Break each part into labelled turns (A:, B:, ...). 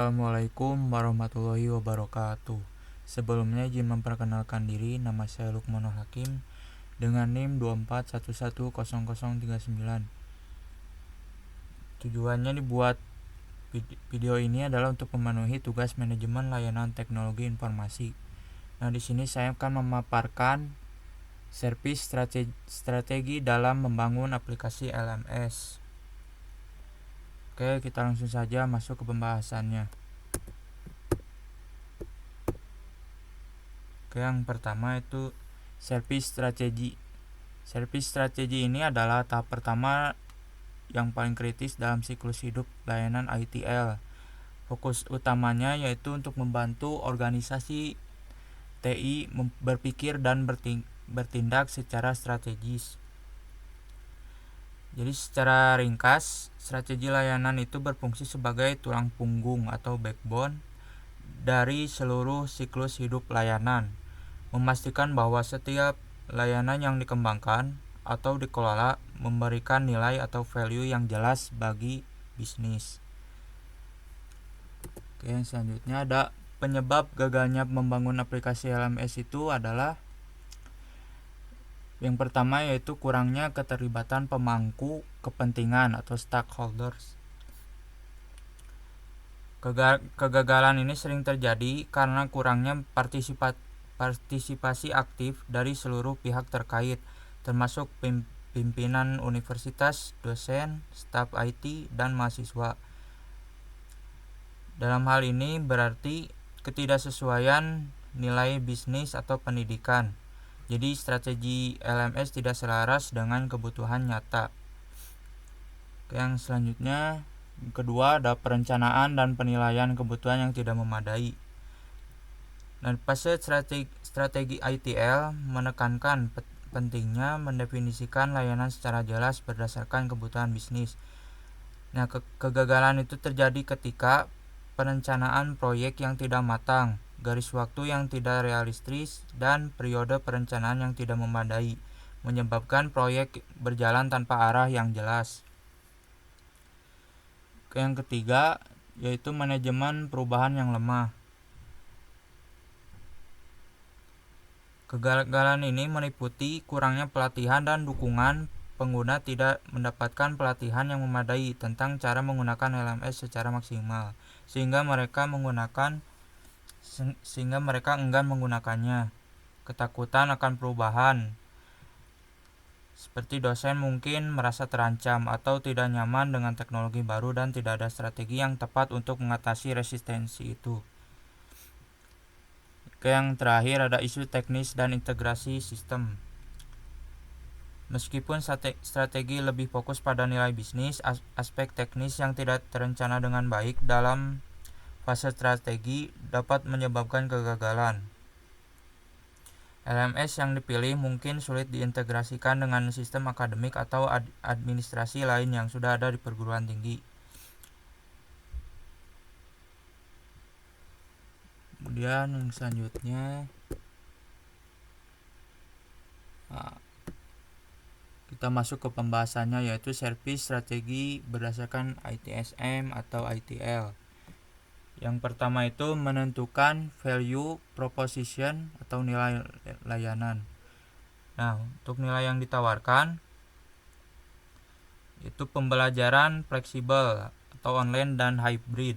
A: Assalamualaikum warahmatullahi wabarakatuh. Sebelumnya izin memperkenalkan diri, nama saya Lukmanul Hakim dengan NIM 241110039. Tujuannya dibuat video ini adalah untuk memenuhi tugas manajemen layanan teknologi informasi. Nah, di sini saya akan memaparkan servis strategi dalam membangun aplikasi LMS. Oke, kita langsung saja masuk ke pembahasannya. Oke, yang pertama itu servis strategi. Servis strategi ini adalah tahap pertama yang paling kritis dalam siklus hidup layanan ITL. Fokus utamanya yaitu untuk membantu organisasi TI berpikir dan bertindak secara strategis. Jadi secara ringkas, strategi layanan itu berfungsi sebagai tulang punggung atau backbone dari seluruh siklus hidup layanan, memastikan bahwa setiap layanan yang dikembangkan atau dikelola memberikan nilai atau value yang jelas bagi bisnis. Oke, yang selanjutnya ada penyebab gagalnya membangun aplikasi LMS itu adalah yang pertama yaitu kurangnya keterlibatan pemangku kepentingan atau stakeholders. Kegagalan ini sering terjadi karena kurangnya partisipasi aktif dari seluruh pihak terkait, termasuk pimpinan universitas, dosen, staf IT, dan mahasiswa. Dalam hal ini berarti ketidaksesuaian nilai bisnis atau pendidikan. Jadi strategi LMS tidak selaras dengan kebutuhan nyata. Yang selanjutnya, kedua ada perencanaan dan penilaian kebutuhan yang tidak memadai. Dan fase strategi ITL menekankan pentingnya mendefinisikan layanan secara jelas berdasarkan kebutuhan bisnis. Nah, kegagalan itu terjadi ketika perencanaan proyek yang tidak matang, garis waktu yang tidak realistis, dan periode perencanaan yang tidak memadai, menyebabkan proyek berjalan tanpa arah yang jelas. Yang ketiga yaitu manajemen perubahan yang lemah. Kegagalan ini meliputi kurangnya pelatihan dan dukungan. Pengguna tidak mendapatkan pelatihan yang memadai tentang cara menggunakan LMS secara maksimal, sehingga mereka enggan menggunakannya. Ketakutan akan perubahan, seperti dosen mungkin merasa terancam atau tidak nyaman dengan teknologi baru dan tidak ada strategi yang tepat untuk mengatasi resistensi itu. Yang terakhir ada isu teknis dan integrasi sistem. Meskipun strategi lebih fokus pada nilai bisnis, aspek teknis yang tidak terencana dengan baik dalam fase strategi dapat menyebabkan kegagalan. LMS yang dipilih mungkin sulit diintegrasikan dengan sistem akademik atau administrasi lain yang sudah ada di perguruan tinggi. Kemudian yang selanjutnya kita masuk ke pembahasannya, yaitu servis strategi berdasarkan ITSM atau ITL. Yang pertama itu menentukan value proposition atau nilai layanan. Nah, untuk nilai yang ditawarkan itu pembelajaran fleksibel atau online dan hybrid.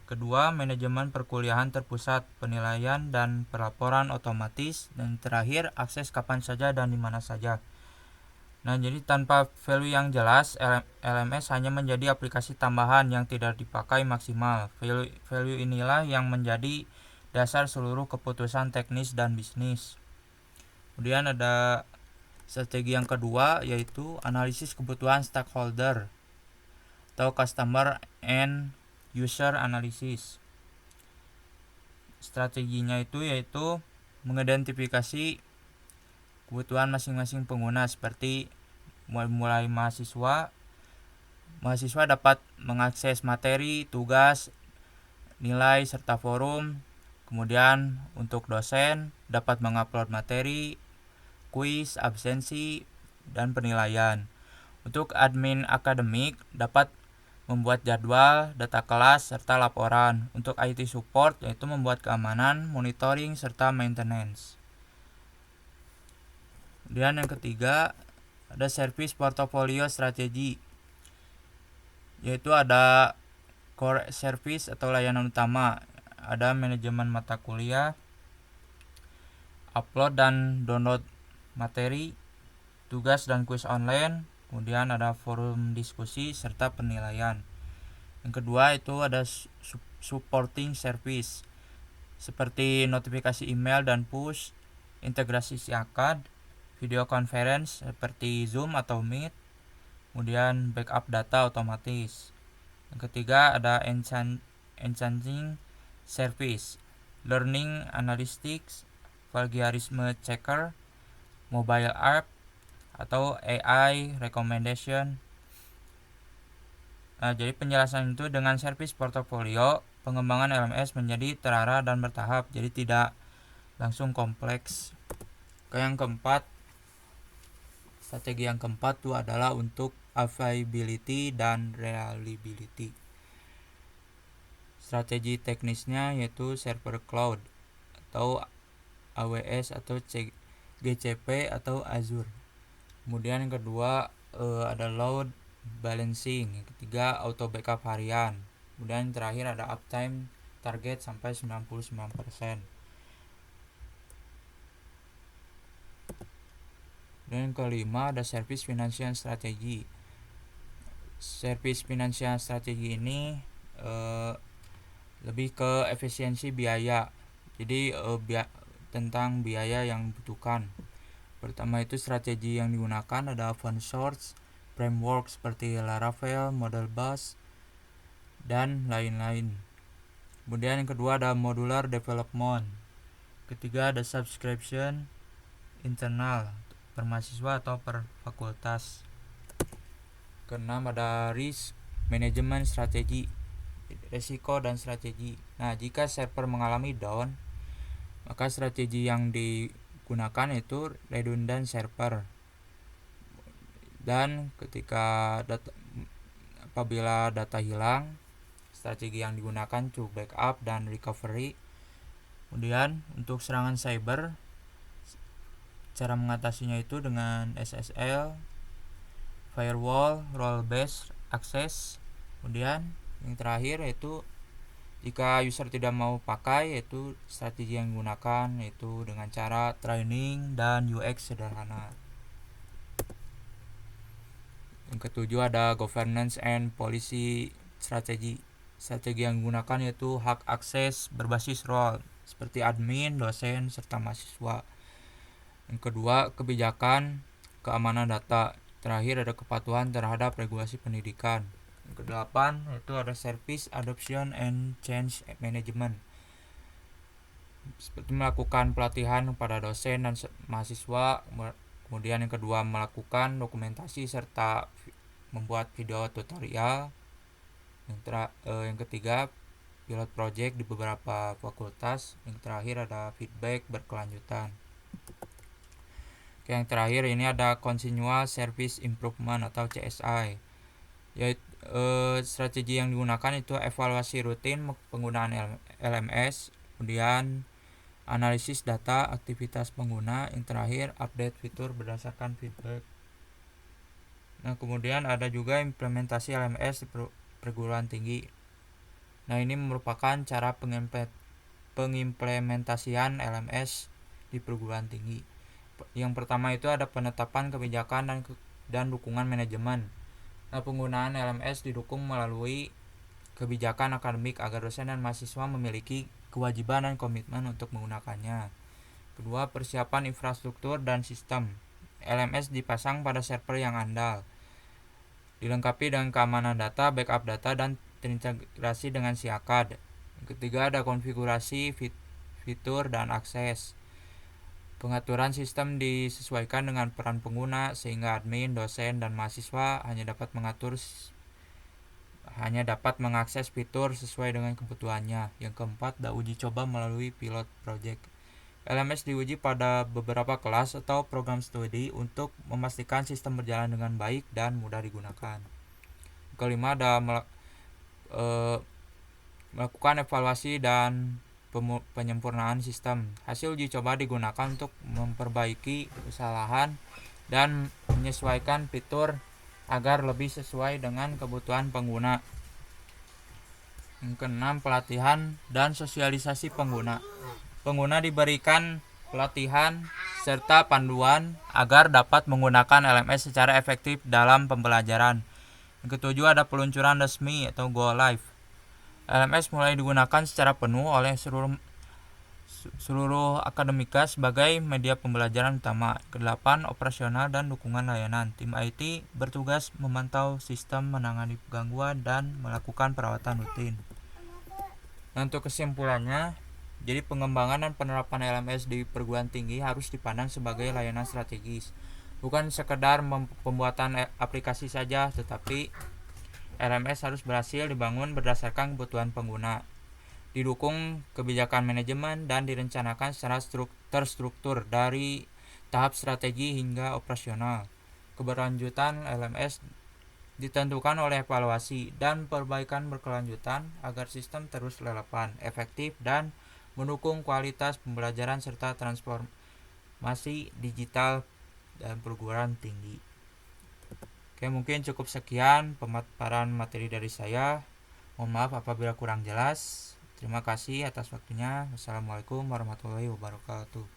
A: Kedua, manajemen perkuliahan terpusat, penilaian dan pelaporan otomatis. Dan terakhir, akses kapan saja dan di mana saja. Nah, jadi tanpa value yang jelas, LMS hanya menjadi aplikasi tambahan yang tidak dipakai maksimal. Value inilah yang menjadi dasar seluruh keputusan teknis dan bisnis. Kemudian ada strategi yang kedua, yaitu analisis kebutuhan stakeholder atau customer and user analysis. Strateginya itu yaitu mengidentifikasi kebutuhan masing-masing pengguna, seperti mulai mahasiswa dapat mengakses materi, tugas, nilai, serta forum. Kemudian untuk dosen dapat mengupload materi, kuis, absensi, dan penilaian. Untuk admin akademik dapat membuat jadwal, data kelas, serta laporan. Untuk IT support yaitu membuat keamanan, monitoring, serta maintenance. Kemudian yang ketiga ada service portfolio strategi, yaitu ada core service atau layanan utama, ada manajemen mata kuliah, upload dan download materi, tugas dan kuis online, kemudian ada forum diskusi serta penilaian. Yang kedua itu ada supporting service seperti notifikasi email dan push, integrasi SIACAD, video conference seperti Zoom atau Meet, kemudian backup data otomatis. Yang ketiga ada enhancing service, learning analytics, plagiarism checker, mobile app, atau AI recommendation. Nah, jadi penjelasan itu dengan service portfolio, pengembangan LMS menjadi terarah dan bertahap, jadi tidak langsung kompleks. Yang keempat, strategi yang keempat itu adalah untuk availability dan reliability. Strategi teknisnya yaitu server cloud atau AWS atau GCP atau Azure. Kemudian yang kedua ada load balancing. Yang ketiga auto backup harian. Kemudian yang terakhir ada uptime target sampai 99%. Dan yang kelima ada service financial strategi. Service financial strategi ini lebih ke efisiensi biaya. Jadi tentang biaya yang dibutuhkan. Pertama itu strategi yang digunakan ada open source framework seperti Laravel, Modelbus, dan lain-lain. Kemudian yang kedua ada modular development. Ketiga ada subscription internal per mahasiswa atau per fakultas. Keenam ada risk management strategi, resiko dan strategi. Nah, jika server mengalami down, maka strategi yang digunakan itu redundant server. Dan ketika apabila data hilang, strategi yang digunakan to backup dan recovery. Kemudian untuk serangan cyber, cara mengatasinya itu dengan SSL, firewall, role based access. Kemudian yang terakhir yaitu jika user tidak mau pakai, yaitu strategi yang digunakan yaitu dengan cara training dan UX sederhana. Yang ketujuh ada governance and policy strategi. Strategi yang digunakan yaitu hak akses berbasis role seperti admin, dosen, serta mahasiswa. Yang kedua, kebijakan keamanan data. Terakhir ada kepatuhan terhadap regulasi pendidikan. Yang kedelapan itu ada service adoption and change management, seperti melakukan pelatihan kepada dosen dan mahasiswa. Kemudian yang kedua melakukan dokumentasi serta membuat video tutorial. Yang ketiga pilot project di beberapa fakultas. Yang terakhir ada feedback berkelanjutan. Yang terakhir ini ada continuous service improvement atau CSI, yaitu strategi yang digunakan itu evaluasi rutin penggunaan LMS, kemudian analisis data aktivitas pengguna, yang terakhir update fitur berdasarkan feedback. Nah, kemudian ada juga implementasi LMS di perguruan tinggi. Nah, ini merupakan cara pengimplementasian LMS di perguruan tinggi. Yang pertama itu ada penetapan kebijakan dan dukungan manajemen. Nah, penggunaan LMS didukung melalui kebijakan akademik agar dosen dan mahasiswa memiliki kewajiban dan komitmen untuk menggunakannya. Kedua, persiapan infrastruktur dan sistem. LMS dipasang pada server yang andal, dilengkapi dengan keamanan data, backup data, dan terintegrasi dengan SIACAD. Yang ketiga ada konfigurasi fitur dan akses. Pengaturan sistem disesuaikan dengan peran pengguna sehingga admin, dosen, dan mahasiswa hanya dapat mengakses fitur sesuai dengan kebutuhannya. Yang keempat ada uji coba melalui pilot project. LMS diuji pada beberapa kelas atau program studi untuk memastikan sistem berjalan dengan baik dan mudah digunakan. Kelima ada melakukan evaluasi dan penyempurnaan sistem. Hasil uji coba digunakan untuk memperbaiki kesalahan dan menyesuaikan fitur agar lebih sesuai dengan kebutuhan pengguna. Yang keenam, pelatihan dan sosialisasi pengguna. Pengguna diberikan pelatihan serta panduan agar dapat menggunakan LMS secara efektif dalam pembelajaran. Yang ketujuh, ada peluncuran resmi atau go live. LMS mulai digunakan secara penuh oleh seluruh akademika sebagai media pembelajaran utama. Kedelapan, operasional dan dukungan layanan. Tim IT bertugas memantau sistem, menangani gangguan, dan melakukan perawatan rutin. Nah, untuk kesimpulannya, jadi pengembangan dan penerapan LMS di perguruan tinggi harus dipandang sebagai layanan strategis, bukan sekedar pembuatan aplikasi saja, tetapi LMS harus berhasil dibangun berdasarkan kebutuhan pengguna, didukung kebijakan manajemen, dan direncanakan secara terstruktur dari tahap strategi hingga operasional. Keberlanjutan LMS ditentukan oleh evaluasi dan perbaikan berkelanjutan agar sistem terus relevan, efektif, dan mendukung kualitas pembelajaran serta transformasi digital dan perguruan tinggi. Oke, mungkin cukup sekian pemaparan materi dari saya. Mohon maaf apabila kurang jelas. Terima kasih atas waktunya. Wassalamualaikum warahmatullahi wabarakatuh.